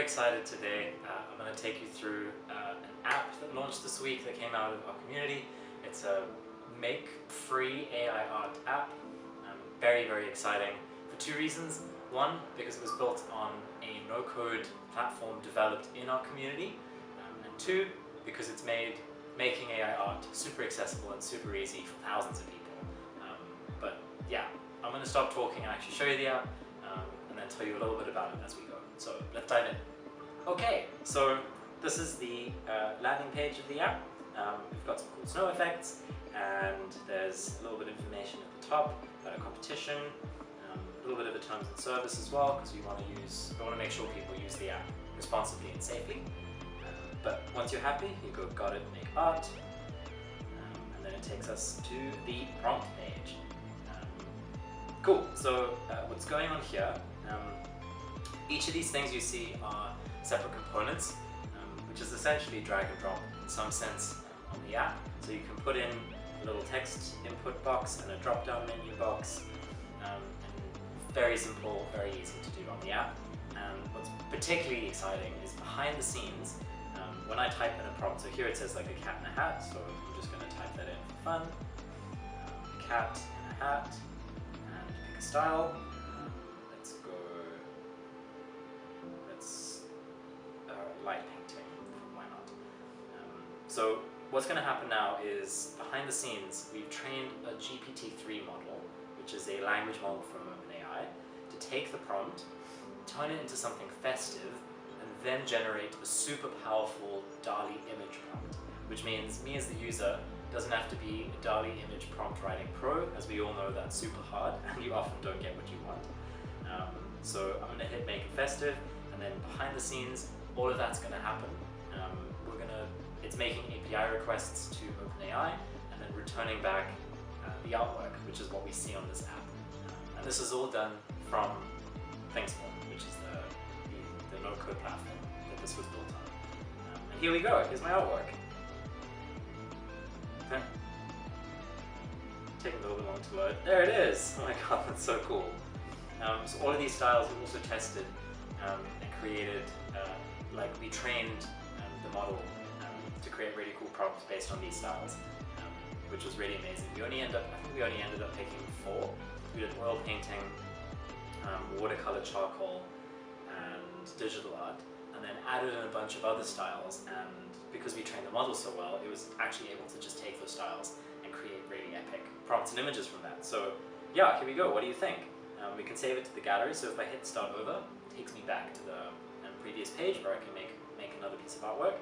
very excited today. I'm going to take you through an app that launched this week that came out of our community. It's a make free AI art app. Very, very exciting for two reasons. One, because it was built on a no-code platform developed in our community. And two, because it's made making AI art super accessible and super easy for thousands of people. But yeah, I'm going to stop talking and actually show you the app and then tell you a little bit about it as we go. So let's dive in. Okay, so this is the landing page of the app. We've got some cool snow effects, and there's a little bit of information at the top about a competition, a little bit of a terms and service as well, because we want to make sure people use the app responsibly and safely. But once you're happy, you go got it, make art, and then it takes us to the prompt page. Cool, so what's going on here, each of these things you see are separate components, which is essentially drag and drop in some sense on the app. So you can put in a little text input box and a drop down menu box, and very simple, very easy to do on the app. And what's particularly exciting is behind the scenes, when I type in a prompt, so here it says like a cat in a hat, so I'm just going to type that in for fun, cat in a hat, and pick a style. Let's go, light painting, why not? So what's going to happen now is, behind the scenes, we've trained a GPT-3 model, which is a language model from OpenAI, to take the prompt, turn it into something festive, and then generate a super powerful DALL-E image prompt, which means me as the user doesn't have to be a DALL-E image prompt writing pro, as we all know that's super hard and you often don't get what you want. So I'm going to hit make it festive, and then behind the scenes all of that's going to happen. It's making API requests to OpenAI and then returning back the artwork, which is what we see on this app. And this is all done from ThinkSmall, which is the no-code platform that this was built on. And here we go, here's my artwork. Okay. Taking a little bit long to load. There it is! Oh my god, that's so cool. So all of these styles we also tested and created, we trained the model to create really cool prompts based on these styles, which was really amazing. I think we only ended up picking 4. We did oil painting, watercolor, charcoal, and digital art, and then added in a bunch of other styles, and because we trained the model so well, it was actually able to just take those styles and create really epic prompts and images from that. So yeah, here we go. What do you think? We can save it to the gallery, so if I hit start over, it takes me back to the previous page where I can make another piece of artwork.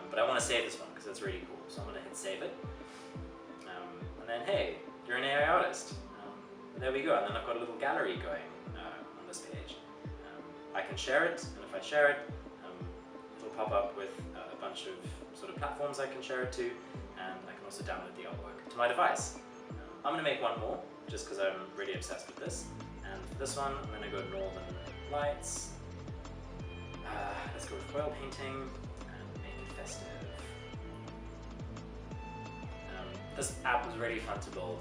But I want to save this one because it's really cool, so I'm going to hit save it. And then hey, you're an AI artist. There we go, and then I've got a little gallery going on this page. I can share it, and if I share it, it'll pop up with a bunch of sort of platforms I can share it to, and I can also download the artwork to my device. I'm going to make one more, just because I'm really obsessed with this. And for this one, I'm going to go Northern Lights. Let's go with oil painting and make it festive. This app was really fun to build.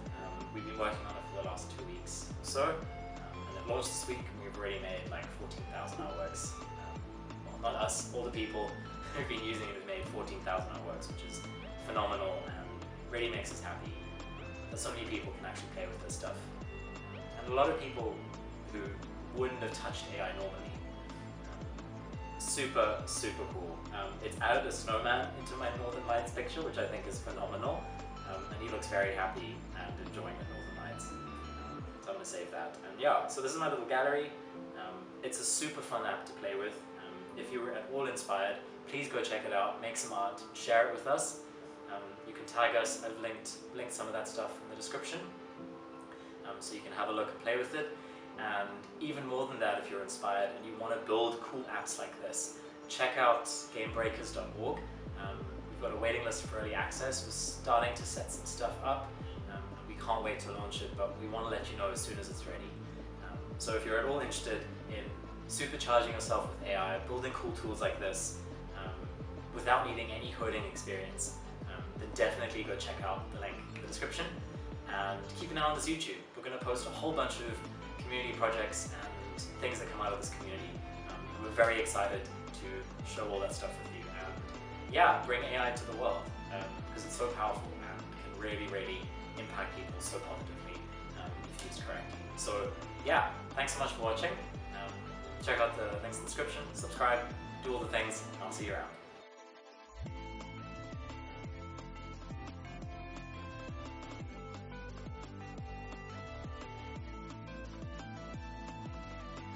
We've been working on it for the last 2 weeks or so, and it launched this week, and we've already made like 14,000 artworks. Well, not us, all the people who've been using it have made 14,000 artworks, which is phenomenal and really makes us happy that so many people can actually play with this stuff. And a lot of people who wouldn't have touched AI normally. Super, super cool. It's added a snowman into my Northern Lights picture, which I think is phenomenal. And he looks very happy and enjoying the Northern Lights. So I'm going to save that. And yeah, so this is my little gallery. It's a super fun app to play with. If you were at all inspired, please go check it out, make some art, share it with us. You can tag us. I've linked some of that stuff in the description, so you can have a look and play with it. And even more than that, if you're inspired and you want to build cool apps like this, check out gamebreakers.org. We've got a waiting list for early access. We're starting to set some stuff up. We can't wait to launch it, but we want to let you know as soon as it's ready. So if you're at all interested in supercharging yourself with AI, building cool tools like this, without needing any coding experience, then definitely go check out the link in the description. And keep an eye on this YouTube. We're going to post a whole bunch of community projects and things that come out of this community. we're very excited to show all that stuff with you and yeah, bring AI to the world because it's so powerful and can really, really impact people so positively if used correctly. So yeah, thanks so much for watching. Check out the links in the description, subscribe, do all the things, and I'll see you around.